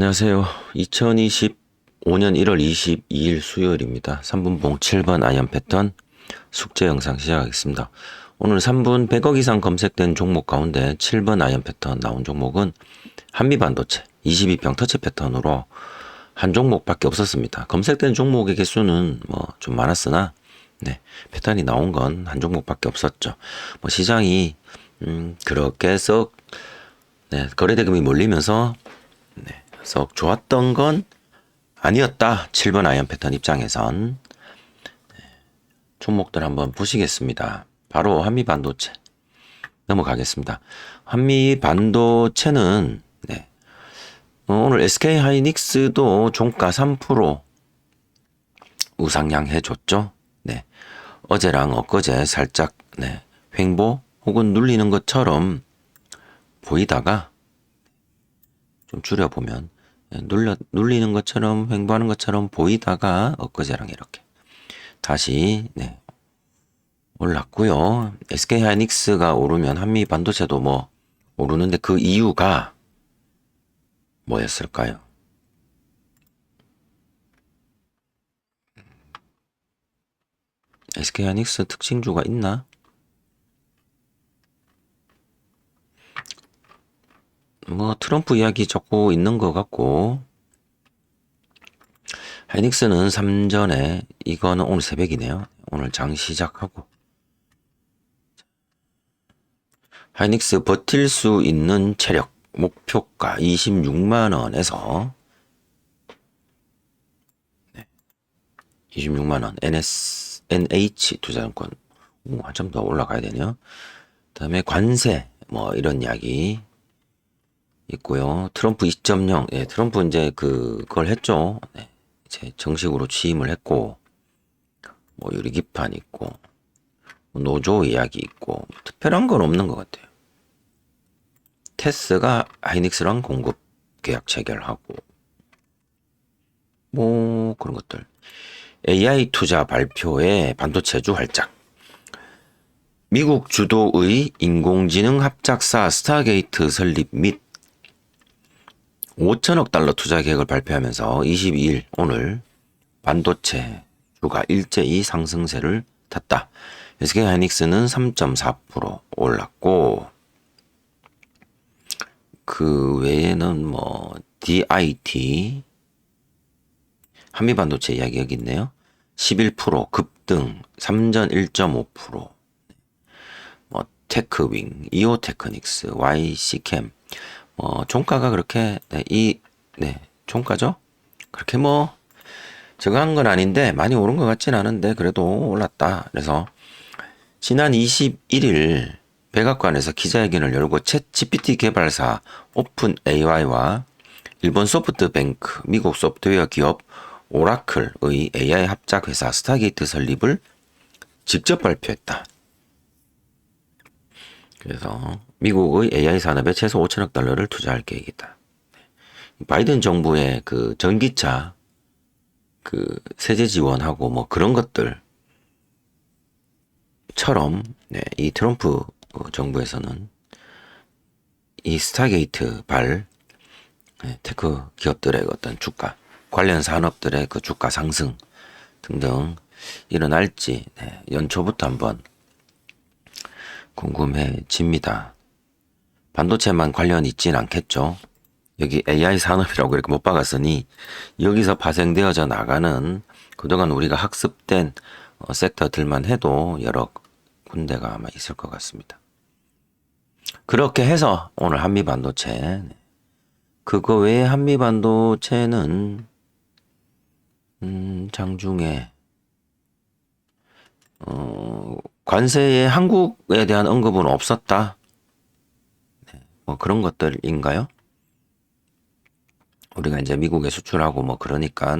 안녕하세요. 2025년 1월 22일 수요일입니다. 3분봉 7번 아이언 패턴 숙제 영상 시작하겠습니다. 오늘 3분 100억 이상 검색된 종목 가운데 7번 아이언 패턴 나온 종목은 한미반도체 22평 터치 패턴으로 한 종목밖에 없었습니다. 검색된 종목의 개수는 뭐 좀 많았으나 패턴이 나온 건 한 종목밖에 없었죠. 뭐 시장이 그렇게 썩 거래대금이 몰리면서 썩 좋았던 건 아니었다. 7번 아이언 패턴 입장에선 종목들 한번 보시겠습니다. 바로 한미반도체 넘어가겠습니다. 한미반도체는 오늘 SK하이닉스도 종가 3% 우상향 해줬죠. 어제랑 엊그제 살짝 횡보 혹은 눌리는 것처럼 보이다가 좀 줄여보면 눌리는 것처럼 횡보하는 것처럼 보이다가 엊그제랑 이렇게 다시 올랐고요. SK하이닉스가 오르면 한미반도체도 뭐 오르는데 그 이유가 뭐였을까요? SK하이닉스 특징주가 있나? 뭐 트럼프 이야기 적고 있는 것 같고, 하이닉스는 3전에 이거는 오늘 새벽이네요. 오늘 장 시작하고 하이닉스 버틸 수 있는 체력 목표가 26만원에서 26만원 NH 투자증권 한참 더 올라가야 되네요. 그 다음에 관세 뭐 이런 이야기 있고요. 트럼프 2.0 트럼프 이제 그걸 했죠. 이제 정식으로 취임을 했고 뭐 유리기판 있고 노조 이야기 있고 특별한 건 없는 것 같아요. 테스가 하이닉스랑 공급 계약 체결하고 뭐 그런 것들. AI 투자 발표에 반도체주 활짝. 미국 주도의 인공지능 합작사 스타게이트 설립 및 5천억 달러 투자 계획을 발표하면서 22일 오늘 반도체 주가 일제히 상승세를 탔다. SK하이닉스는 3.4% 올랐고 그 외에는 뭐 DIT 한미반도체 이야기 여기 있네요. 11% 급등 3전 1.5% 뭐 테크윙, 이오테크닉스, YC캠 종가가 그렇게 종가죠? 그렇게 뭐 저거 한 건 아닌데 많이 오른 것 같진 않은데 그래도 올랐다. 그래서 지난 21일 백악관에서 기자회견을 열고 챗 GPT 개발사 오픈 AI와 일본 소프트뱅크, 미국 소프트웨어 기업 오라클의 AI 합작 회사 스타게이트 설립을 직접 발표했다. 그래서 미국의 AI 산업에 최소 5천억 달러를 투자할 계획이다. 바이든 정부의 그 전기차 그 세제 지원하고 뭐 그런 것들처럼 이 트럼프 정부에서는 이 스타게이트 테크 기업들의 어떤 주가 관련 산업들의 그 주가 상승 등등 일어날지 연초부터 한번 궁금해집니다. 반도체만 관련 있진 않겠죠. 여기 AI 산업이라고 이렇게 못 박았으니 여기서 파생되어져 나가는 그동안 우리가 학습된 섹터들만 해도 여러 군데가 아마 있을 것 같습니다. 그렇게 해서 오늘 한미반도체 그거 외에 한미반도체는 장중에 관세에 한국에 대한 언급은 없었다. 뭐 그런 것들인가요? 우리가 이제 미국에 수출하고 뭐 그러니까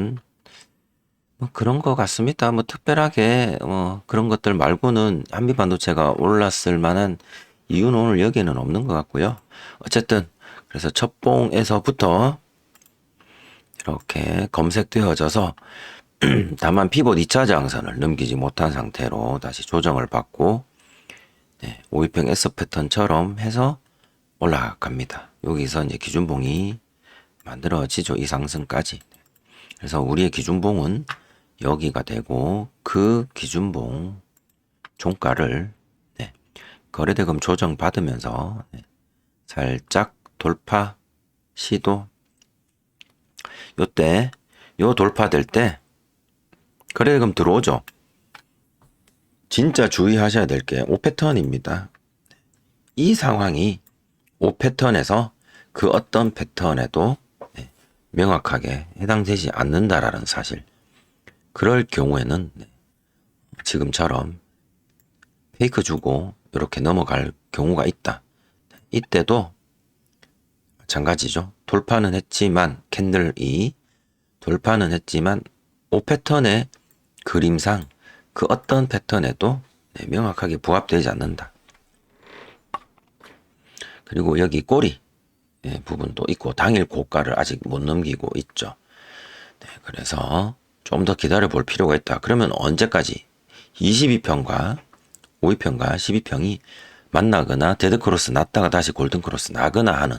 뭐 그런 것 같습니다. 뭐 특별하게 그런 것들 말고는 한미반도체가 올랐을 만한 이유는 오늘 여기에는 없는 것 같고요. 어쨌든 그래서 첫봉에서부터 이렇게 검색되어져서 다만 피봇 2차 저항선을 넘기지 못한 상태로 다시 조정을 받고 5일평 S 패턴처럼 해서 올라갑니다. 여기서 이제 기준봉이 만들어지죠. 이 상승까지. 그래서 우리의 기준봉은 여기가 되고 그 기준봉 종가를 거래대금 조정 받으면서 살짝 돌파 시도. 요때 요 돌파될 때 거래대금 들어오죠. 진짜 주의하셔야 될 게 5패턴입니다. 이 상황이 5패턴에서 그 어떤 패턴에도 명확하게 해당되지 않는다라는 사실. 그럴 경우에는 지금처럼 페이크 주고 이렇게 넘어갈 경우가 있다. 이때도 마찬가지죠. 돌파는 했지만 캔들이 돌파는 했지만 5패턴의 그림상 그 어떤 패턴에도 명확하게 부합되지 않는다. 그리고 여기 꼬리 부분도 있고 당일 고가를 아직 못 넘기고 있죠. 그래서 좀 더 기다려 볼 필요가 있다. 그러면 언제까지 22평과 5위평과 12평이 만나거나 데드크로스 났다가 다시 골든크로스 나거나 하는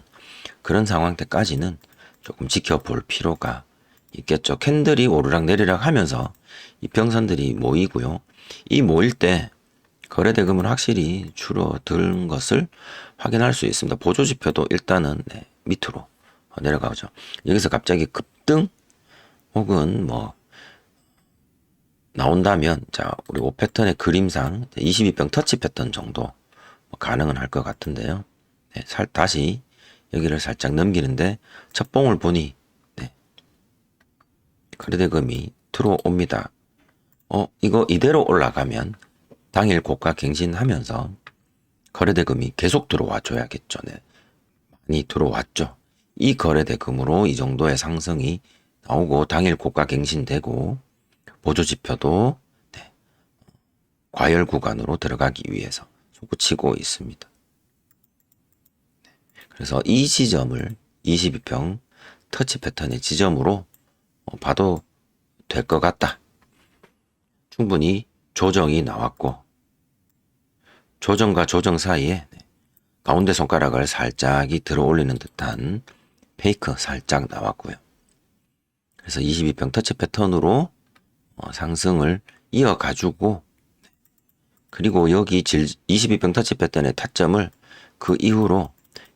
그런 상황 때까지는 조금 지켜볼 필요가 있겠죠. 캔들이 오르락 내리락 하면서 이 평선들이 모이고요. 이 모일 때 거래대금은 확실히 줄어든 것을 확인할 수 있습니다. 보조지표도 일단은 밑으로 내려가죠. 여기서 갑자기 급등 혹은 뭐 나온다면 자 우리 5패턴의 그림상 22평 터치 패턴 정도 가능은 할 것 같은데요. 다시 여기를 살짝 넘기는데 첫 봉을 보니 거래대금이 들어옵니다. 이거 이대로 올라가면 당일 고가 갱신하면서 거래대금이 계속 들어와 줘야겠죠. 많이 들어왔죠. 이 거래대금으로 이 정도의 상승이 나오고 당일 고가 갱신되고 보조지표도 과열 구간으로 들어가기 위해서 솟구치고 있습니다. 그래서 이 지점을 22평 터치 패턴의 지점으로 봐도 될 것 같다. 충분히 조정이 나왔고 조정과 조정 사이에 가운데 손가락을 살짝이 들어 올리는 듯한 페이크 살짝 나왔고요. 그래서 22평 터치 패턴으로 상승을 이어가지고 그리고 여기 22평 터치 패턴의 타점을 그 이후로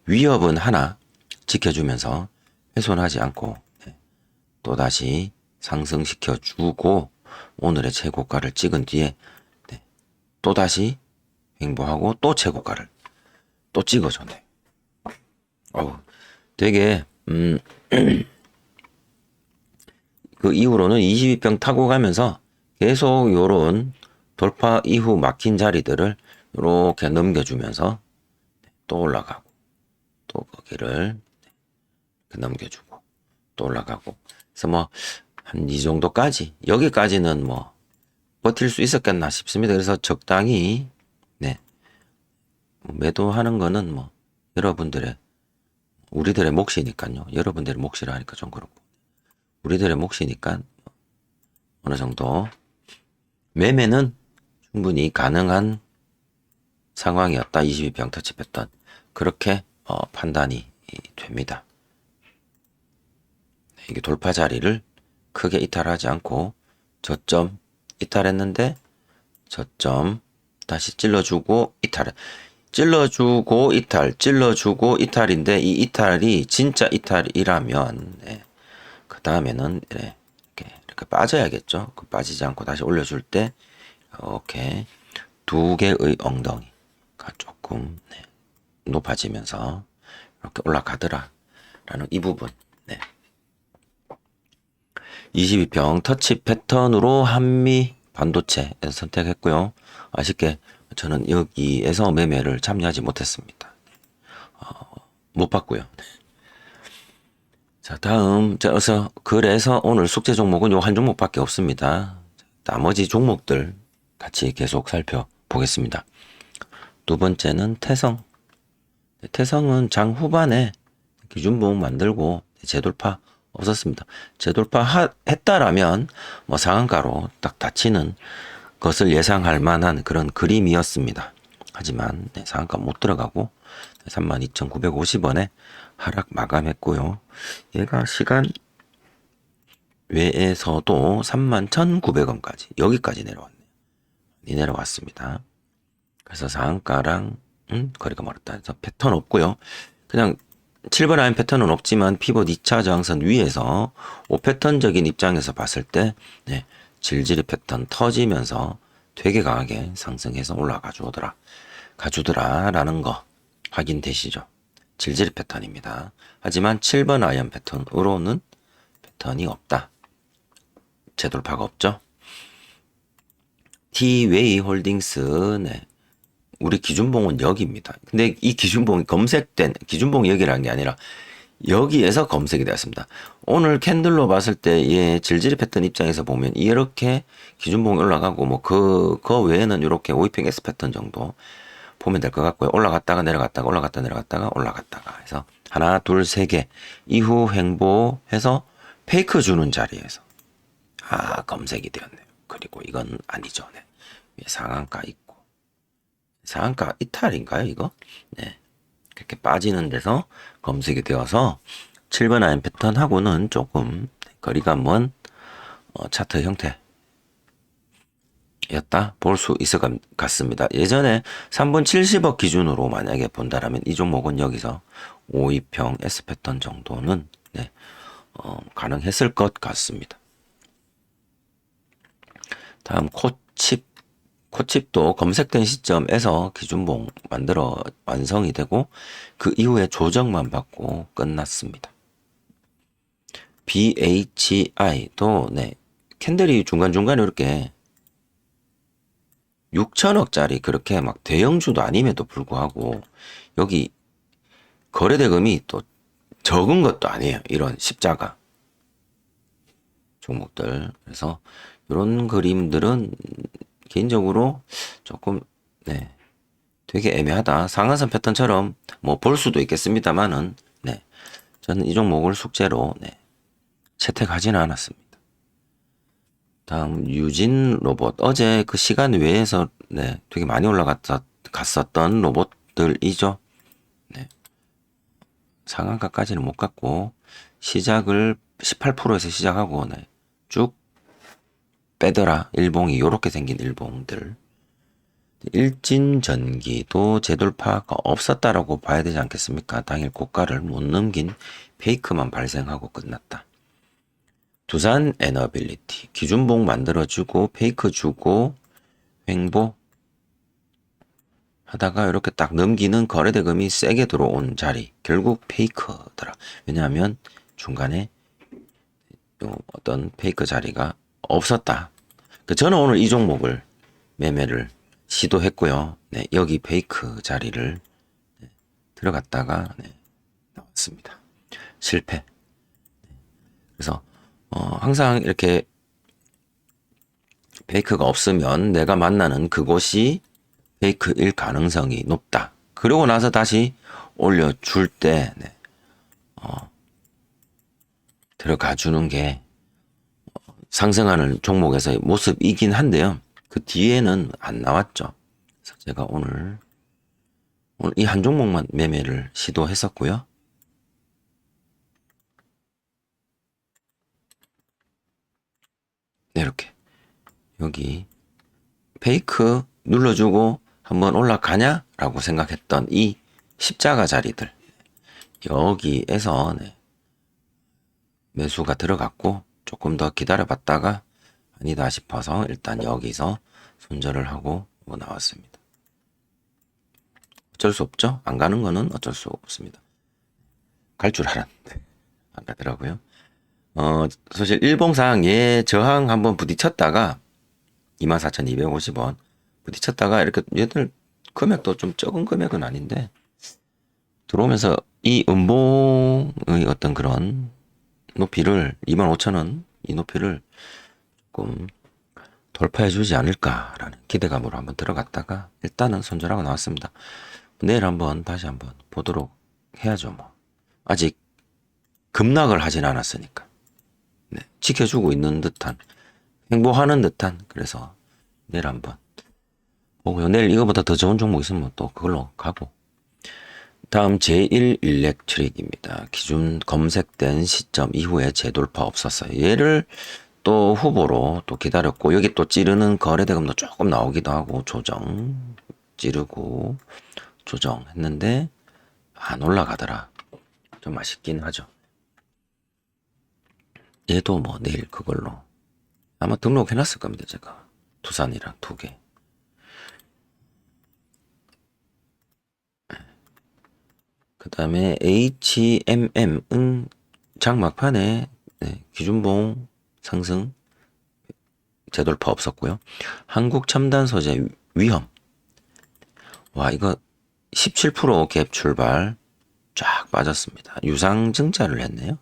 위협은 하나 지켜주면서 훼손하지 않고 또다시 상승시켜주고 오늘의 최고가를 찍은 뒤에 또다시 횡보하고 또 최고가를 또 찍어줘. 되게 그 이후로는 22평 타고 가면서 계속 요런 돌파 이후 막힌 자리들을 이렇게 넘겨주면서 또 올라가고 또 거기를 넘겨주고 또 올라가고 그래서 뭐 한 이 정도까지 여기까지는 뭐 버틸 수 있었겠나 싶습니다. 그래서 적당히 매도하는 거는 뭐 여러분들의 우리들의 몫이니까요. 여러분들의 몫이라 하니까 좀 그렇고 우리들의 몫이니까 어느 정도 매매는 충분히 가능한 상황이었다. 22평 터치 패턴 그렇게 판단이 됩니다. 이게 돌파 자리를 크게 이탈하지 않고 저점 이탈했는데 저점 다시 찔러주고 이탈 찔러주고 이탈인데 이 이탈이 진짜 이탈이라면 그 다음에는 이렇게 빠져야겠죠. 그 빠지지 않고 다시 올려줄 때 이렇게 두 개의 엉덩이가 조금 높아지면서 이렇게 올라가더라라는 이 부분. 22평 터치 패턴으로 한미 반도체에서 선택했고요. 아쉽게 저는 여기에서 매매를 참여하지 못했습니다. 못 봤고요. 자, 다음 그래서 오늘 숙제 종목은 요 한 종목밖에 없습니다. 나머지 종목들 같이 계속 살펴보겠습니다. 두 번째는 태성. 태성은 장 후반에 기준봉 만들고 재돌파 없었습니다. 재돌파 했다라면 뭐 상한가로 딱 닫히는 것을 예상할 만한 그런 그림이었습니다. 하지만 상한가 못 들어가고 32,950원에 하락 마감했고요. 얘가 시간 외에서도 31,900원까지 여기까지 내려왔네요. 내려왔습니다. 그래서 상한가랑 거리가 멀었다 해서 패턴 없고요. 그냥 7번 라인 패턴은 없지만 피벗 2차 저항선 위에서 5패턴적인 입장에서 봤을 때 네, 질질이 패턴 터지면서 되게 강하게 상승해서 올라가 주더라 라는 거 확인되시죠? 질질 패턴입니다. 하지만 7번 아이언 패턴으로는 패턴이 없다. 재돌파가 없죠? T-웨이 홀딩스, 네. 우리 기준봉은 여기입니다. 근데 이 기준봉이 검색된, 기준봉이 여기라는 게 아니라 여기에서 검색이 되었습니다. 오늘 캔들로 봤을 때, 예, 질질 패턴 입장에서 보면 이렇게 기준봉이 올라가고, 뭐, 그 외에는 이렇게 오이핑 S 패턴 정도 보면 될 것 같고요. 올라갔다가 내려갔다가, 올라갔다 내려갔다가, 올라갔다가 해서 하나, 둘, 세 개. 이후 횡보해서 페이크 주는 자리에서. 검색이 되었네요. 그리고 이건 아니죠. 네. 상한가 있고. 상한가 이탈인가요, 이거? 네. 그렇게 빠지는 데서 검색이 되어서 7번 아이언 패턴하고는 조금 거리가 먼 차트 형태였다 볼 수 있을 것 같습니다. 예전에 3분 70억 기준으로 만약에 본다라면 이 종목은 여기서 5위평 S 패턴 정도는 네, 가능했을 것 같습니다. 다음 코칩도 검색된 시점에서 기준봉 만들어 완성이 되고 그 이후에 조정만 받고 끝났습니다. BHI도 네, 캔들이 중간중간에 이렇게 6천억짜리 그렇게 막 대형주도 아님에도 불구하고 여기 거래대금이 또 적은 것도 아니에요. 이런 십자가 종목들. 그래서 이런 그림들은 개인적으로 조금 네, 되게 애매하다. 상한선 패턴처럼 뭐 볼 수도 있겠습니다만은 네, 저는 이 종목을 숙제로 네, 채택하지는 않았습니다. 다음 유진 로봇. 어제 그 시간 외에서 네, 되게 많이 갔었던 로봇들이죠. 네. 상한가까지는 못 갔고 시작을 18%에서 시작하고 네, 쭉 빼더라. 일봉이 요렇게 생긴 일봉들. 일진전기도 재돌파가 없었다라고 봐야 되지 않겠습니까? 당일 고가를 못 넘긴 페이크만 발생하고 끝났다. 두산 에너빌리티 기준봉 만들어주고 페이크 주고 횡보 하다가 이렇게 딱 넘기는 거래대금이 세게 들어온 자리 결국 페이크더라. 왜냐하면 중간에 어떤 페이크 자리가 없었다. 저는 오늘 이 종목을 매매를 시도했고요. 네, 여기 페이크 자리를 네, 들어갔다가 네, 나왔습니다. 실패. 그래서 항상 이렇게 페이크가 없으면 내가 만나는 그곳이 페이크일 가능성이 높다. 그러고 나서 다시 올려줄 때 네, 들어가 주는 게 상승하는 종목에서의 모습이긴 한데요. 그 뒤에는 안 나왔죠. 그래서 제가 오늘 이 한 종목만 매매를 시도했었고요. 네, 이렇게 여기 페이크 눌러주고 한번 올라가냐? 라고 생각했던 이 십자가 자리들 여기에서 네, 매수가 들어갔고 조금 더 기다려봤다가 아니다 싶어서 일단 여기서 손절을 하고 나왔습니다. 어쩔 수 없죠. 안 가는 거는 어쩔 수 없습니다. 갈 줄 알았는데 안 가더라고요. 사실 일봉상 얘 저항 한번 부딪혔다가 24,250원 부딪혔다가 이렇게 얘들 금액도 좀 적은 금액은 아닌데 들어오면서 이 음봉의 어떤 그런 높이를 25,000원 이 높이를 조금 돌파해 주지 않을까라는 기대감으로 한번 들어갔다가 일단은 손절하고 나왔습니다. 내일 한번 다시 한번 보도록 해야죠. 뭐 아직 급락을 하진 않았으니까 네, 지켜주고 있는 듯한 행보하는 듯한 그래서 내일 한번 보고요. 내일 이거보다 더 좋은 종목 있으면 또 그걸로 가고 다음 제1 일렉트릭입니다. 기준 검색된 시점 이후에 재돌파 없었어요. 얘를 또 후보로 또 기다렸고, 여기 또 찌르는 거래대금도 조금 나오기도 하고, 찌르고 조정했는데 안 올라가더라. 좀 아쉽긴 하죠. 얘도 뭐 내일 그걸로 아마 등록해놨을 겁니다. 제가 두산이랑 두 개. 그 다음에 HMM은 장막판에 기준봉 상승 재돌파 없었고요. 한국첨단소재 위험. 와, 이거 17%갭 출발 쫙 빠졌습니다. 유상증자를 했네요.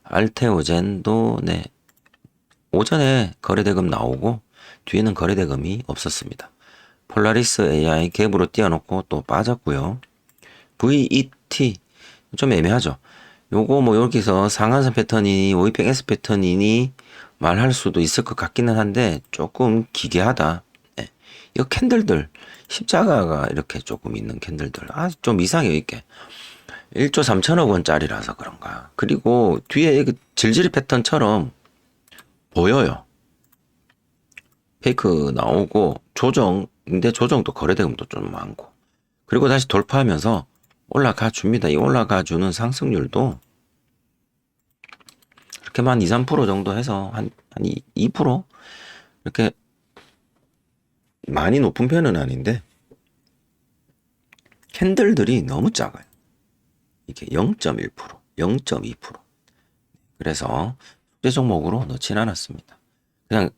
알테오젠도 오전에 거래대금 나오고 뒤에는 거래대금이 없었습니다. 폴라리스 AI 갭으로 띄워놓고 또 빠졌고요. VET 좀 애매하죠. 요거 뭐 여기서 상한선 패턴이니 오이평 S 패턴이니 말할 수도 있을 것 같기는 한데 조금 기괴하다. 네. 이거 캔들들 십자가가 이렇게 조금 있는 캔들들 좀 이상해요. 이게 1조 3천억 원짜리라서 그런가. 그리고 뒤에 그 질질 패턴처럼 보여요. 페이크 나오고 조정인데 조정도 거래대금도 좀 많고 그리고 다시 돌파하면서 올라가 줍니다. 이 올라가 주는 상승률도 이렇게만 2, 3% 정도 해서 한 2% 이렇게 많이 높은 편은 아닌데 캔들들이 너무 작아요. 이게 0.1%, 0.2%. 그래서 숙제 종목으로 넣진 않았습니다. 그냥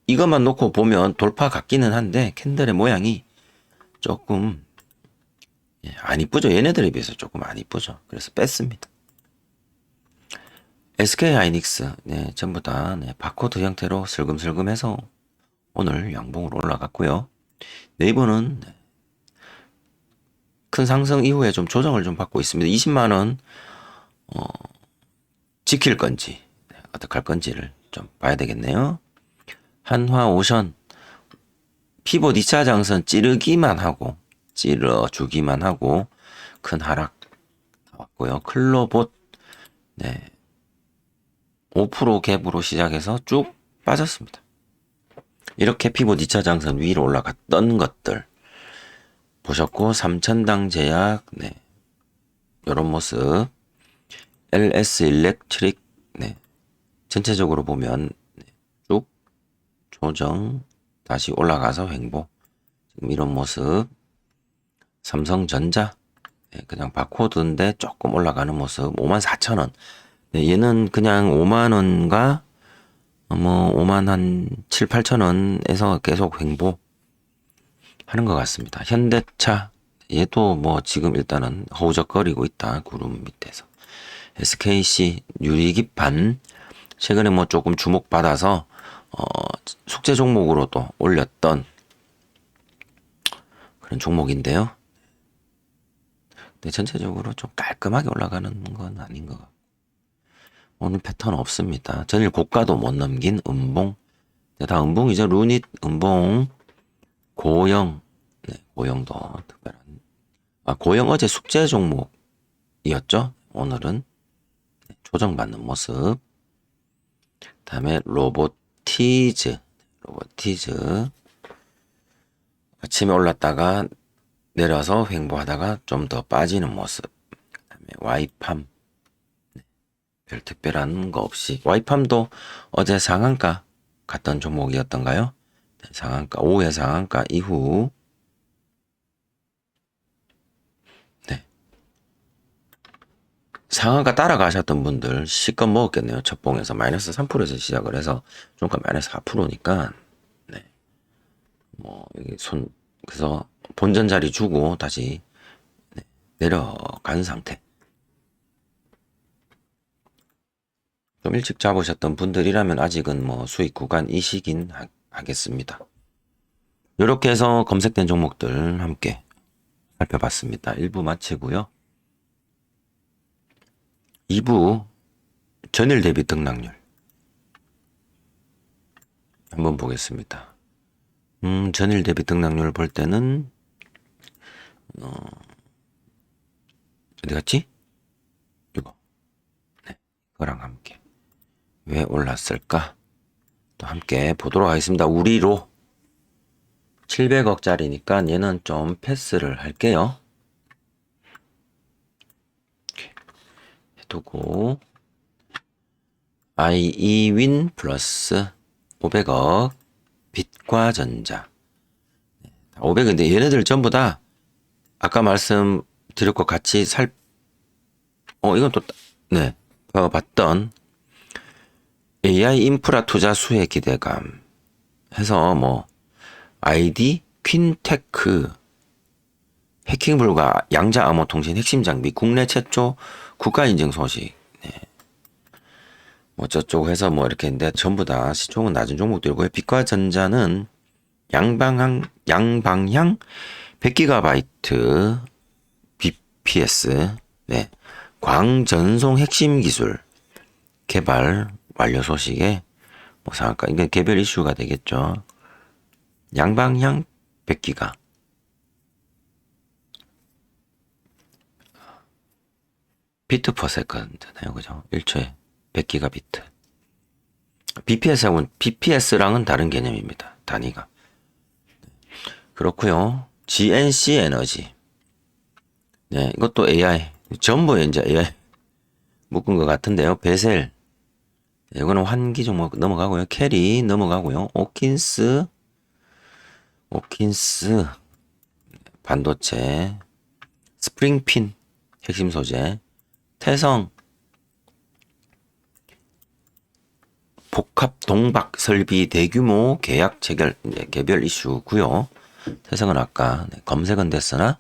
이것만 놓고 보면 돌파 같기는 한데 캔들의 모양이 조금 안 이쁘죠. 얘네들에 비해서 조금 안 이쁘죠. 그래서 뺐습니다. SK하이닉스 전부 다 바코드 형태로 슬금슬금해서 오늘 양봉으로 올라갔고요. 네이버는 큰 상승 이후에 좀 조정을 좀 받고 있습니다. 20만 원 지킬 건지 어떻게 할 건지를 좀 봐야 되겠네요. 한화오션 피봇 2차 장선 찌러주기만 하고 큰 하락 나왔고요. 클로봇 5% 갭으로 시작해서 쭉 빠졌습니다. 이렇게 피봇 2차 장선 위로 올라갔던 것들 보셨고, 삼천당 제약 이런 모습, LS 일렉트릭 전체적으로 보면 쭉 조정 다시 올라가서 횡보 지금 이런 모습. 삼성전자 그냥 바코드인데 조금 올라가는 모습. 54,000원. 얘는 그냥 5만원과 뭐 5만 한 7, 8천원에서 계속 횡보 하는 것 같습니다. 현대차 얘도 뭐 지금 일단은 허우적거리고 있다. 구름 밑에서. SKC 유리기판 최근에 뭐 조금 주목받아서 숙제 종목으로도 올렸던 그런 종목인데요. 근데 전체적으로 좀 깔끔하게 올라가는 건 아닌 것 같고 오늘 패턴 없습니다. 전일 고가도 못 넘긴 음봉. 다 음봉이죠. 루닛, 음봉, 고영. 고영도 특별한. 고영 어제 숙제 종목이었죠. 오늘은 조정받는 모습. 다음에 로보티즈. 아침에 올랐다가 내려서 횡보하다가 좀 더 빠지는 모습. 그다음에 와이팜. 별 특별한 거 없이. 와이팜도 어제 상한가 갔던 종목이었던가요? 상한가, 오후에 상한가 이후. 상한가 따라가셨던 분들 실컷 먹었겠네요. 첫 봉에서 마이너스 3%에서 시작을 해서 종가 마이너스 4%니까 뭐 여기 그래서 본전 자리 주고 다시 내려간 상태. 좀 일찍 잡으셨던 분들이라면 아직은 뭐 수익 구간이시긴 하겠습니다. 이렇게 해서 검색된 종목들 함께 살펴봤습니다. 1부 마치고요. 2부 전일 대비 등락률 한번 보겠습니다. 전일 대비 등락률 볼 때는 어디 갔지? 이거. 네. 이거랑 함께. 왜 올랐을까? 또 함께 보도록 하겠습니다. 우리로 700억짜리니까 얘는 좀 패스를 할게요. 해두고 iEwin 플러스 500억 빛과 전자 500인데 얘네들 전부 다 아까 말씀드릴 것 같이 이건 또 네 봤던 AI 인프라 투자 수혜 기대감 해서 뭐 ID 퀸테크 해킹 불가 양자 암호 통신 핵심 장비 국내 최초 국가 인증 소식 뭐 저쪽 해서 뭐 이렇게 했는데 전부 다 시총은 낮은 종목들이고요. 빛과 전자는 양방향 100GB BPS 네. 광전송 핵심 기술 개발 완료 소식에 뭐 상한가 이건 개별 이슈가 되겠죠. 양방향 100GB 비트 퍼 세컨드네요. 그죠? 1초에 100GB BPS랑은 다른 개념입니다. 단위가. 그렇고요. GNC 에너지. 네, 이것도 AI. 전부 이제 AI 묶은 것 같은데요. 베셀. 네, 이거는 환기 종목 넘어가고요. 캐리 넘어가고요. 오킨스 반도체. 스프링핀 핵심 소재. 태성 복합 동박 설비 대규모 계약 체결 개별 이슈고요. 태성은 아까 검색은 됐으나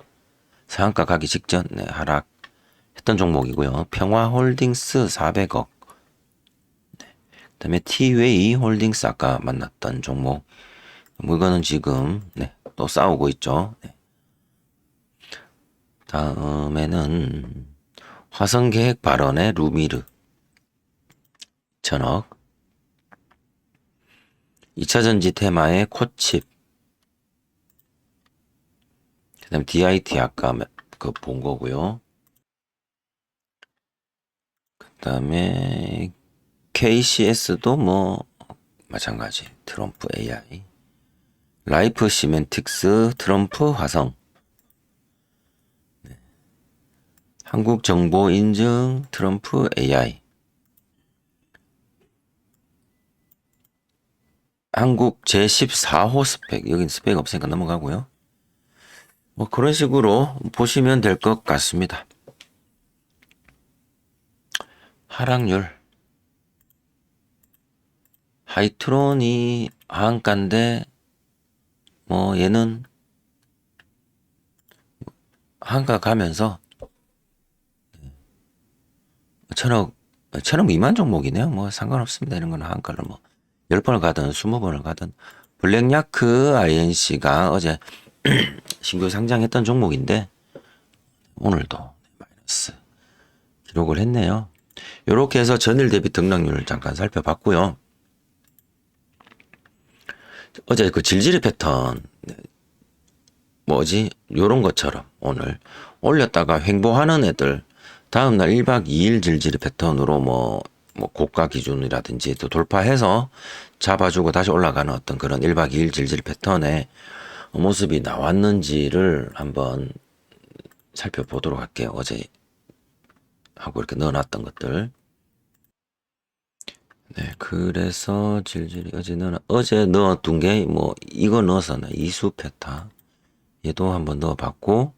상한가 가기 직전 하락했던 종목이고요. 평화홀딩스 400억. 그다음에 티웨이 홀딩스 아까 만났던 종목. 이거는 지금 또 싸우고 있죠. 다음에는 화성계획 발언의 루미르 1000억. 2차전지 테마의 코칩. 그 다음에 DIT 아까 본 거고요. 그 다음에 KCS도 뭐 마찬가지. 트럼프 AI. 라이프 시멘틱스 트럼프 화성. 한국정보 인증 트럼프 AI. 한국 제14호 스펙. 여긴 스펙 없으니까 넘어가고요. 뭐 그런 식으로 보시면 될 것 같습니다. 하락률. 하이트론이 하한가인데 뭐 얘는 하한가 가면서 1000억 미만 종목이네요. 뭐 상관없습니다. 이런 거는 하한가를 뭐 10번을 가든 20번을 가든. 블랙야크 INC가 어제 신규 상장했던 종목인데 오늘도 마이너스 기록을 했네요. 이렇게 해서 전일 대비 등락률을 잠깐 살펴봤고요. 어제 그 질질의 패턴 요런 것처럼 오늘 올렸다가 횡보하는 애들 다음날 1박 2일 질질의 패턴으로 뭐 고가 기준이라든지 또 돌파해서 잡아주고 다시 올라가는 어떤 그런 1박 2일 질질 패턴의 모습이 나왔는지를 한번 살펴보도록 할게요. 어제 하고 이렇게 넣어놨던 것들. 네, 그래서 질질이 어제 넣어둔 게 이거 넣어서는 이수 페타 얘도 한번 넣어봤고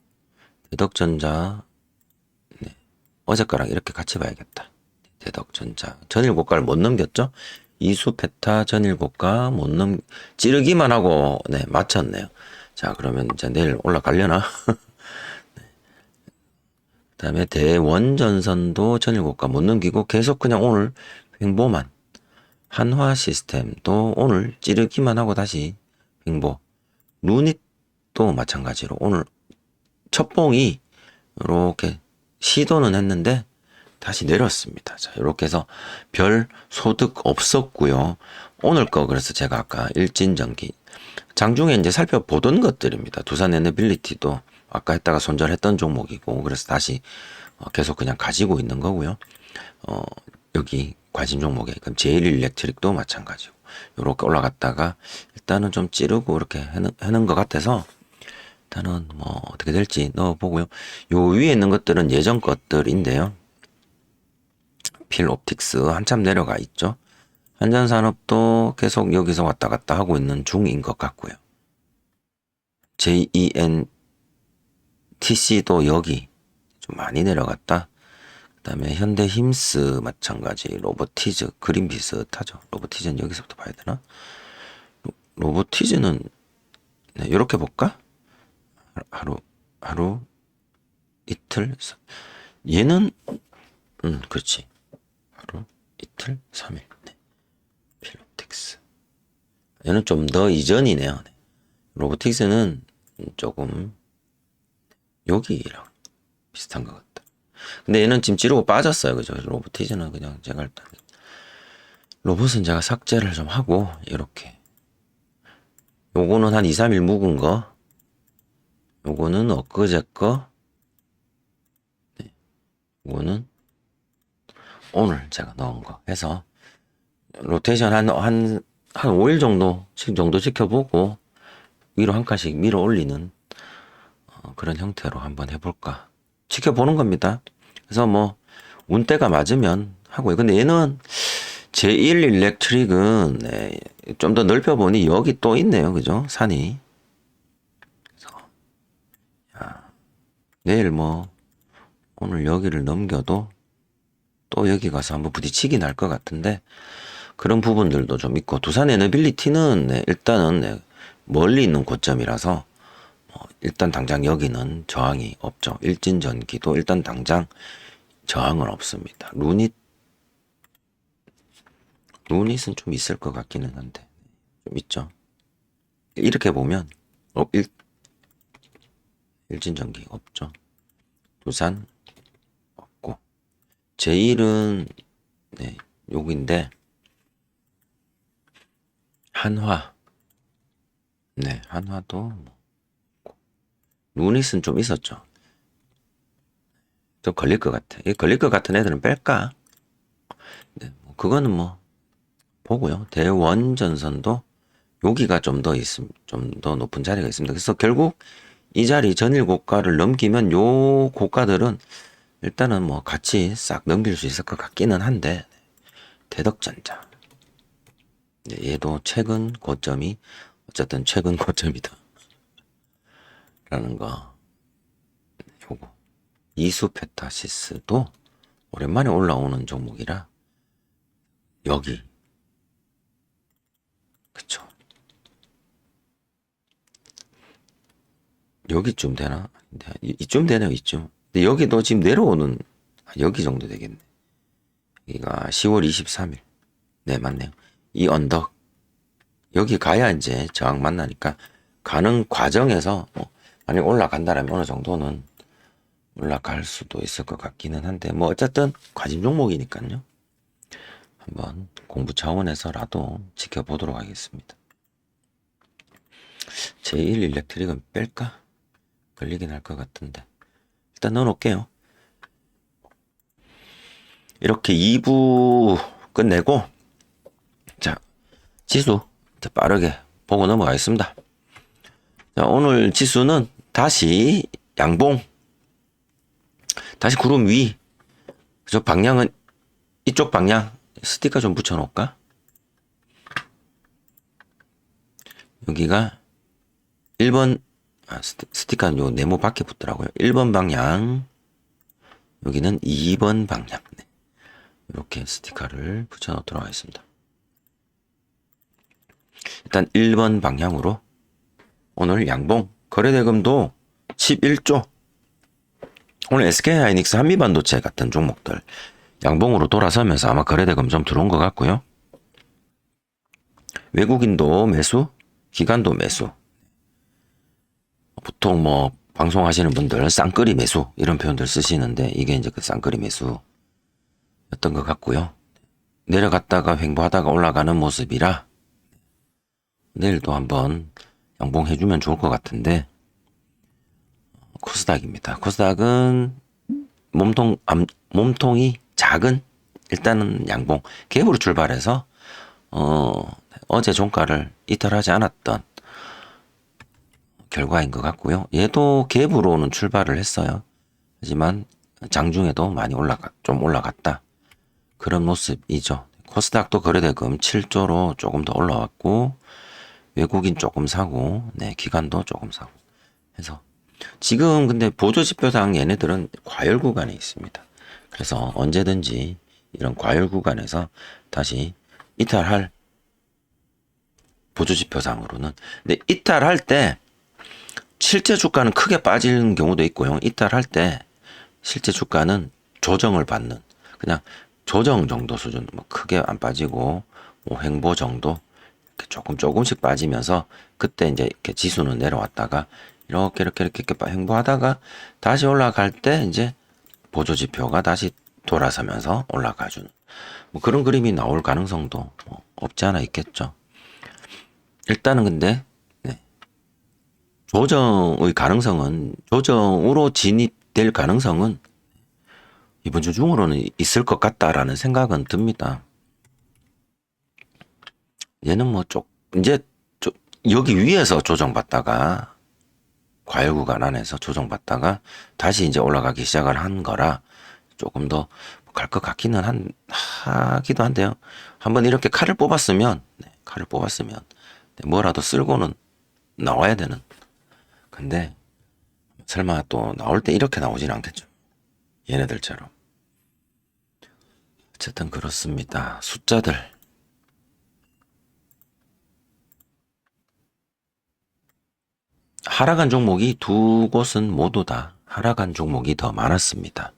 대덕전자 어제 거랑 이렇게 같이 봐야겠다. 대덕전자 전일 고가를 못 넘겼죠? 이수 페타 전일 고가 찌르기만 하고 맞췄네요. 자, 그러면 이제 내일 올라가려나? 그다음에 대원전선도 전일 고가 못 넘기고 계속 그냥 오늘 횡보만. 한화 시스템도 오늘 찌르기만 하고 다시 횡보. 루닛도 마찬가지로 오늘 첫 봉이 이렇게 시도는 했는데 다시 내렸습니다. 자, 이렇게 해서 별 소득 없었고요. 오늘 거 그래서 제가 아까 일진전기 장중에 이제 살펴보던 것들입니다. 두산 에너빌리티도 아까 했다가 손절했던 종목이고 그래서 다시 계속 그냥 가지고 있는 거고요. 여기 관심 종목에 그럼 제일 일렉트릭도 마찬가지고 요렇게 올라갔다가 일단은 좀 찌르고 이렇게 하는 것 같아서 일단은 뭐 어떻게 될지 넣어보고요. 요 위에 있는 것들은 예전 것들인데요. 필옵틱스 한참 내려가 있죠. 한전산업도 계속 여기서 왔다 갔다 하고 있는 중인 것 같고요. JENTC도 여기 좀 많이 내려갔다. 그 다음에 현대힘스 마찬가지, 로보티즈, 그림 비슷하죠. 로보티즈는 여기서부터 봐야 되나? 로보티즈는 네, 이렇게 볼까? 하루, 이틀, 얘는 그렇지. 하루, 이틀, 3일. 네. 필로텍스. 얘는 좀 더 이전이네요. 네. 로보틱스는 조금 여기랑 비슷한 것 같다. 근데 얘는 지금 찌르고 빠졌어요. 그죠? 로보틱스는 그냥 제가 일단 로봇은 제가 삭제를 좀 하고 이렇게 요거는 한 2, 3일 묵은 거, 요거는 엊그제 거, 네. 요거는 오늘 제가 넣은 거 해서 로테이션 한 5일 정도 지켜보고 위로 한 칸씩 밀어 올리는 그런 형태로 한번 해볼까 지켜보는 겁니다. 그래서 뭐 운때가 맞으면 하고요. 근데 얘는 제1 일렉트릭은 네, 좀 더 넓혀보니 여기 또 있네요. 그죠? 산이. 그래서 내일 뭐 오늘 여기를 넘겨도 또 여기 가서 한번 부딪히긴 할 것 같은데 그런 부분들도 좀 있고 두산 에너빌리티는 네, 일단은 네, 멀리 있는 고점이라서 일단 당장 여기는 저항이 없죠. 일진전기도 일단 당장 저항은 없습니다. 루닛은 좀 있을 것 같기는 한데 좀 있죠. 이렇게 보면 일진전기 없죠. 두산 없고 제1은 네, 여기인데 한화 네 한화도 뭐 루닛은 좀 있었죠. 좀 걸릴 것 같아. 걸릴 것 같은 애들은 뺄까? 네, 뭐 그거는 뭐 보고요. 대원전선도 여기가 좀 더 좀 더 높은 자리가 있습니다. 그래서 결국 이 자리 전일 고가를 넘기면 요 고가들은 일단은 뭐 같이 싹 넘길 수 있을 것 같기는 한데 대덕전자 네, 얘도 최근 고점이 어쨌든 최근 고점이다 라는 거 요거 이수페타시스도 오랜만에 올라오는 종목이라 여기 그쵸 여기쯤 되나? 이쯤 되네요 이쯤. 근데 여기도 지금 내려오는 여기 정도 되겠네. 여기가 10월 23일 네 맞네요. 이 언덕 여기 가야 이제 저항 만나니까 가는 과정에서 뭐 만약 올라간다라면 어느 정도는 올라갈 수도 있을 것 같기는 한데 뭐 어쨌든 관심 종목이니까요. 한번 공부 차원에서라도 지켜보도록 하겠습니다. 제1 일렉트릭은 뺄까? 걸리긴 할 것 같은데 일단 넣어놓을게요. 이렇게 2부 끝내고 자 지수 빠르게 보고 넘어가겠습니다. 자, 오늘 지수는 다시 양봉 다시 구름 위 그죠? 방향은 이쪽 방향 스티커 좀 붙여놓을까? 여기가 1번 스티커는 요 네모 밖에 붙더라고요. 1번 방향 여기는 2번 방향 네. 이렇게 스티커를 붙여놓도록 하겠습니다. 일단 1번 방향으로 오늘 양봉 거래대금도 11조 오늘 SK하이닉스 한미반도체 같은 종목들 양봉으로 돌아서면서 아마 거래대금 좀 들어온 것 같고요. 외국인도 매수, 기관도 매수. 보통 뭐 방송하시는 분들 쌍끌이 매수 이런 표현들 쓰시는데 이게 이제 그 쌍끌이 매수였던 것 같고요. 내려갔다가 횡보하다가 올라가는 모습이라 내일도 한번 양봉해주면 좋을 것 같은데 코스닥입니다. 코스닥은 몸통이 작은 일단은 양봉 갭으로 출발해서 어제 종가를 이탈하지 않았던 결과인 것 같고요. 얘도 갭으로는 출발을 했어요. 하지만 장중에도 많이 좀 올라갔다. 그런 모습이죠. 코스닥도 거래대금 7조로 조금 더 올라왔고, 외국인 조금 사고, 네, 기관도 조금 사고 해서 지금 근데 보조지표상 얘네들은 과열 구간에 있습니다. 그래서 언제든지 이런 과열 구간에서 다시 이탈할 보조지표상으로는. 근데 이탈할 때 실제 주가는 크게 빠지는 경우도 있고요. 이탈할 때 실제 주가는 조정을 받는, 그냥 조정 정도 수준, 뭐 크게 안 빠지고 뭐 횡보 정도 이렇게 조금씩 빠지면서 그때 이제 이렇게 지수는 내려왔다가 이렇게 횡보하다가 다시 올라갈 때 이제 보조지표가 다시 돌아서면서 올라가주는 뭐 그런 그림이 나올 가능성도 뭐 없지 않아 있겠죠. 일단은 근데 네. 조정으로 진입될 가능성은 이번 주 중으로는 있을 것 같다라는 생각은 듭니다. 얘는 뭐 이제 여기 위에서 조정받다가 과열 구간 안에서 조정받다가 다시 이제 올라가기 시작을 한 거라 조금 더 갈 것 같기는 하기도 한데요. 한번 이렇게 칼을 뽑았으면 뭐라도 쓸고는 나와야 되는. 근데 설마 또 나올 때 이렇게 나오진 않겠죠. 얘네들처럼. 어쨌든 그렇습니다. 숫자들. 하락한 종목이 두 곳은 모두 다 하락한 종목이 더 많았습니다.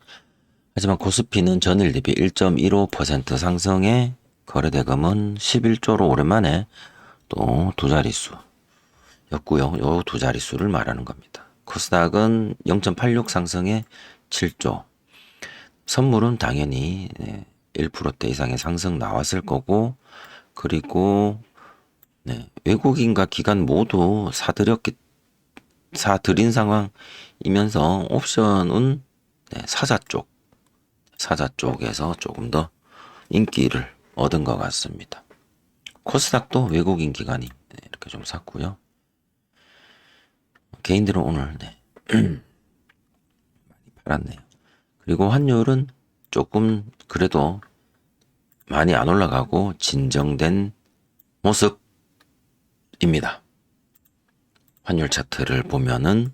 하지만 코스피는 전일 대비 1.15% 상승에 거래대금은 11조로 오랜만에 또 두 자릿수였고요. 요 두 자릿수를 말하는 겁니다. 코스닥은 0.86 상승에 7조. 선물은 당연히 1%대 이상의 상승 나왔을 거고, 그리고 외국인과 기관 모두 사들인 상황이면서 옵션은 사자 쪽에서 조금 더 인기를 얻은 것 같습니다. 코스닥도 외국인 기관이 이렇게 좀 샀고요. 개인들은 오늘 많이 팔았네요. 그리고 환율은 조금 그래도 많이 안 올라가고 진정된 모습입니다. 환율 차트를 보면은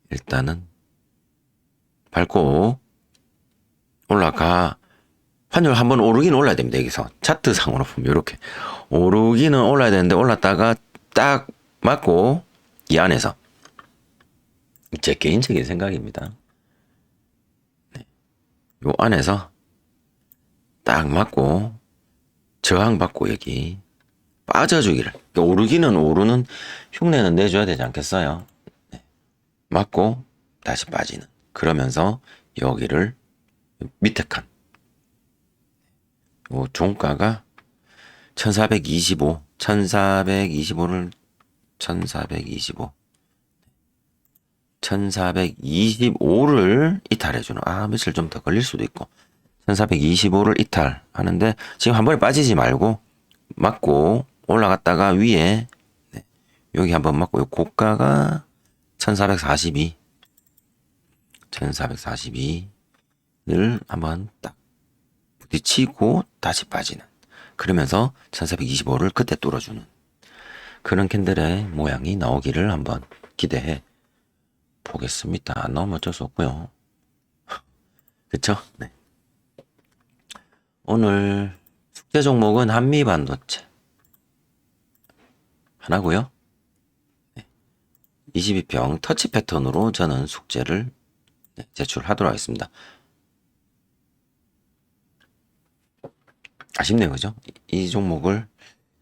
일단은 밟고 올라가. 환율 한번 오르긴 올라야 됩니다. 여기서 차트상으로 보면 이렇게 오르기는 올라야 되는데 올랐다가 딱 맞고 이 안에서 제 개인적인 생각입니다. 요 안에서 딱 맞고 저항받고 여기 빠져주기를, 그러니까 오르기는 오르는 흉내는 내줘야 되지 않겠어요? 맞고 다시 빠지는, 그러면서 여기를 밑에 칸 요 종가가 1425를 1425를 이탈해주는, 며칠 좀 더 걸릴 수도 있고 1425를 이탈하는데 지금 한 번에 빠지지 말고 맞고 올라갔다가 위에 여기 한번 맞고 요 고가가 1442를 한번 딱 부딪히고 다시 빠지는, 그러면서 1425를 그때 뚫어주는 그런 캔들의 모양이 나오기를 한번 기대해 보겠습니다. 안 나오면 어쩔 수 없고요. 그쵸? 네. 오늘 숙제 종목은 한미반도체 하나고요. 22평 터치 패턴으로 저는 숙제를 제출하도록 하겠습니다. 아쉽네요, 그죠? 이 종목을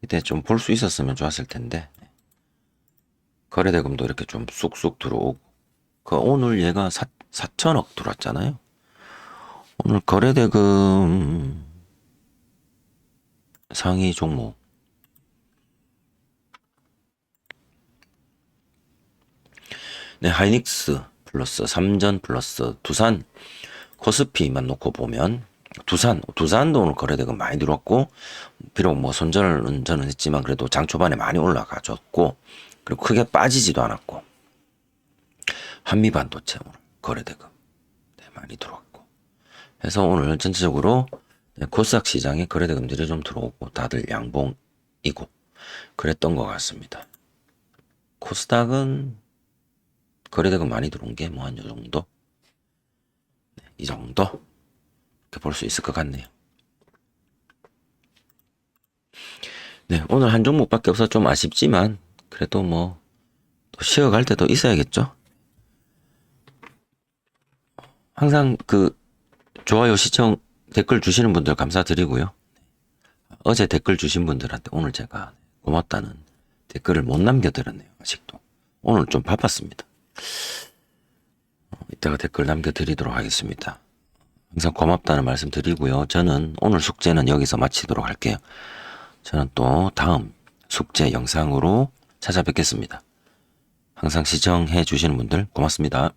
이때 좀 볼 수 있었으면 좋았을 텐데, 거래대금도 이렇게 좀 쑥쑥 들어오고, 오늘 얘가 4천억 들어왔잖아요. 오늘 거래대금 상위 종목 하이닉스 플러스 삼전 플러스 두산 코스피만 놓고 보면 두산도 오늘 거래대금 많이 들어왔고 비록 뭐 손절은 저는 했지만 그래도 장 초반에 많이 올라가줬고 그리고 크게 빠지지도 않았고 한미반도체 오늘 거래대금 많이 들어왔고 해서 오늘 전체적으로 코스닥 시장에 거래대금들이 좀 들어오고 다들 양봉이고 그랬던 것 같습니다. 코스닥은 거래대금 많이 들어온 게 뭐 한 요 정도? 이 정도? 이렇게 볼 수 있을 것 같네요. 네, 오늘 한 종목밖에 없어서 좀 아쉽지만 그래도 뭐 또 쉬어갈 때도 있어야겠죠? 항상 그 좋아요, 시청, 댓글 주시는 분들 감사드리고요. 어제 댓글 주신 분들한테 오늘 제가 고맙다는 댓글을 못 남겨드렸네요. 아직도. 오늘 좀 바빴습니다. 이따가 댓글 남겨드리도록 하겠습니다. 항상 고맙다는 말씀 드리고요. 저는 오늘 숙제는 여기서 마치도록 할게요. 저는 또 다음 숙제 영상으로 찾아뵙겠습니다. 항상 시청해 주시는 분들 고맙습니다.